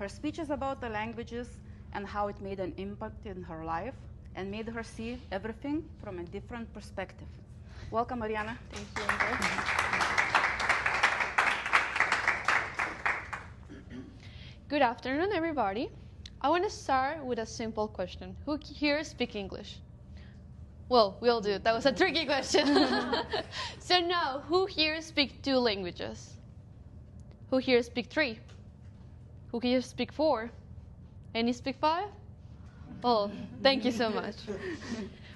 Her speeches about the languages and how it made an impact in her life and made her see everything from a different perspective. Welcome, Mariana. Thank you, Ingrid. Good afternoon, everybody. I want to start with a simple question. Who here speaks English? Well, we all do. That was a tricky question. So now, who here speaks 2 languages? Who here speaks 3? Who here speaks 4? Any speak 5? Oh, thank you so much.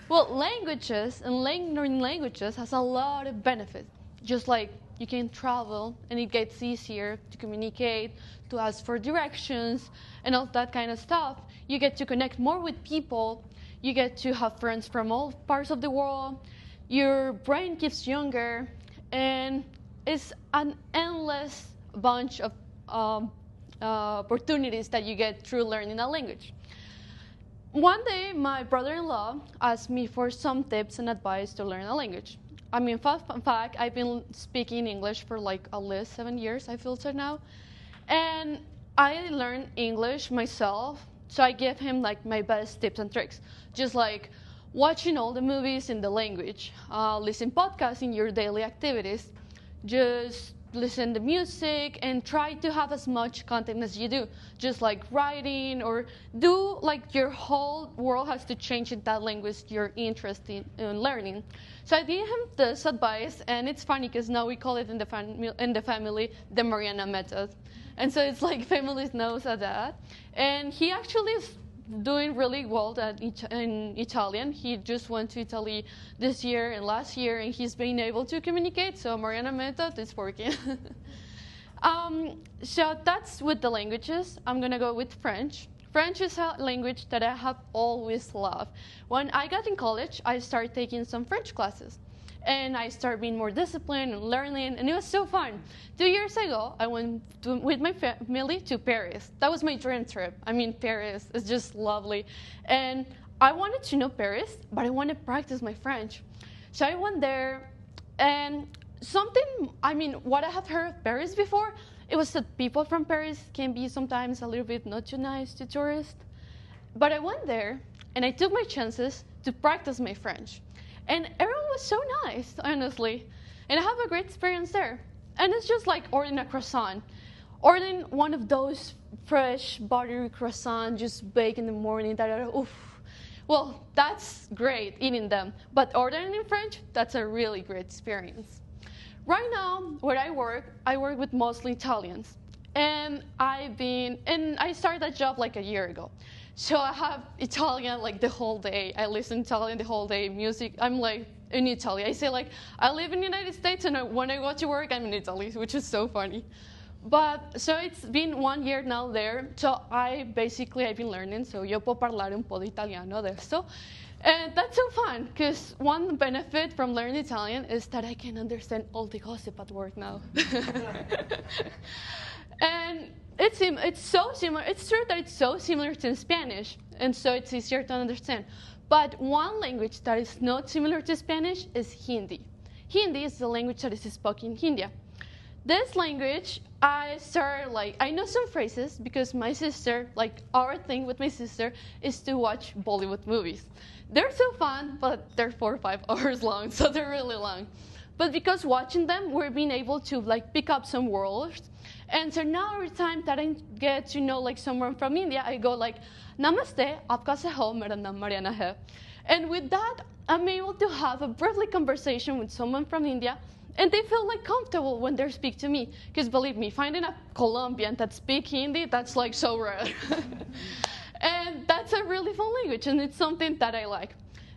Well, languages and learning languages has a lot of benefits. Just like you can travel and it gets easier to communicate, to ask for directions, and all that kind of stuff. You get to connect more with people. You get to have friends from all parts of the world. Your brain keeps younger, and it's an endless bunch of opportunities that you get through learning a language. One day, my brother-in-law asked me for some tips and advice to learn a language. I mean, in fact, I've been speaking English for like at least 7 years, I feel so now. And I learned English myself, so I give him like my best tips and tricks. Just like watching all the movies in the language, listen podcasts in your daily activities, just listen to music and try to have as much content as you do. Just like writing or do like your whole world has to change in that language you're interested in learning. So I gave him this advice, and it's funny because now we call it in the family the Mariana method. And so it's like families knows that. And he actually is doing really well in Italian. He just went to Italy this year and last year, and he's been able to communicate. So Mariana method is working. So that's with the languages. I'm going to go with French. French is a language that I have always loved. When I got in college, I started taking some French classes. And I started being more disciplined and learning, and it was so fun. 2 years ago, I went with my family to Paris. That was my dream trip. I mean, Paris is just lovely. And I wanted to know Paris, but I wanted to practice my French. So I went there, and what I have heard of Paris before, it was that people from Paris can be sometimes a little bit not too nice to tourists. But I went there, and I took my chances to practice my French. And everyone was so nice, honestly. And I have a great experience there. And it's just like ordering a croissant. Ordering one of those fresh, buttery croissants just baked in the morning. Well, that's great, eating them. But ordering in French, that's a really great experience. Right now, where I work with mostly Italians. And I started that job like a year ago. So I have Italian like the whole day. I listen to Italian the whole day, music. I'm like in Italy. I say like, I live in the United States, and when I go to work, I'm in Italy, which is so funny. But, so it's been 1 year now there. So I've been learning. So yo puedo parlare un po' di italiano adesso. And that's so fun, because one benefit from learning Italian is that I can understand all the gossip at work now. And it's so similar. It's true that it's so similar to Spanish, and so it's easier to understand. But one language that is not similar to Spanish is Hindi. Hindi is the language that is spoken in India. This language, I know some phrases because my sister, like our thing with my sister, is to watch Bollywood movies. They're so fun, but they're 4 or 5 hours long, so they're really long. But because watching them, we're being able to like pick up some words. And so now every time that I get to know like someone from India, I go like, Namaste, aapka se ho, mera naam Mariana hai. And with that, I'm able to have a briefly conversation with someone from India, and they feel like comfortable when they speak to me. Because believe me, finding a Colombian that speaks Hindi, that's like so rare. And that's a really fun language, and it's something that I like.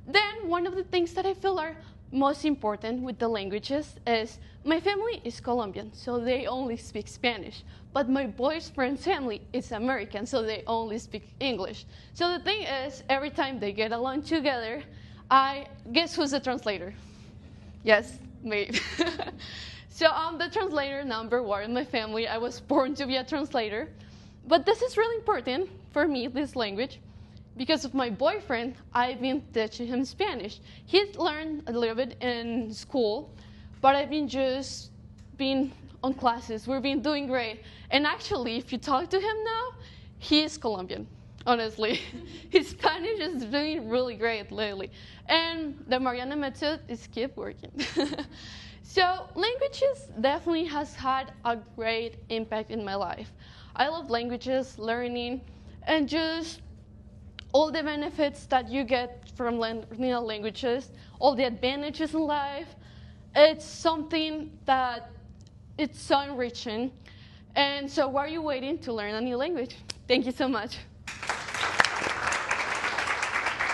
Then one of the things that I feel are most important with the languages is my family is Colombian, so they only speak Spanish. But my boyfriend's family is American, so they only speak English. So the thing is, every time they get along together, I guess who's the translator? Yes, me. So I'm the translator number 1 in my family. I was born to be a translator. But this is really important for me, this language. Because of my boyfriend, I've been teaching him Spanish. He's learned a little bit in school, but I've been on classes. We've been doing great. And actually, if you talk to him now, He's Colombian, honestly. His Spanish is doing really great lately. And the Mariana method is keep working. So languages definitely has had a great impact in my life. I love languages, learning, and just all the benefits that you get from learning languages, all the advantages in life. It's something that it's so enriching. And so why are you waiting to learn a new language? Thank you so much.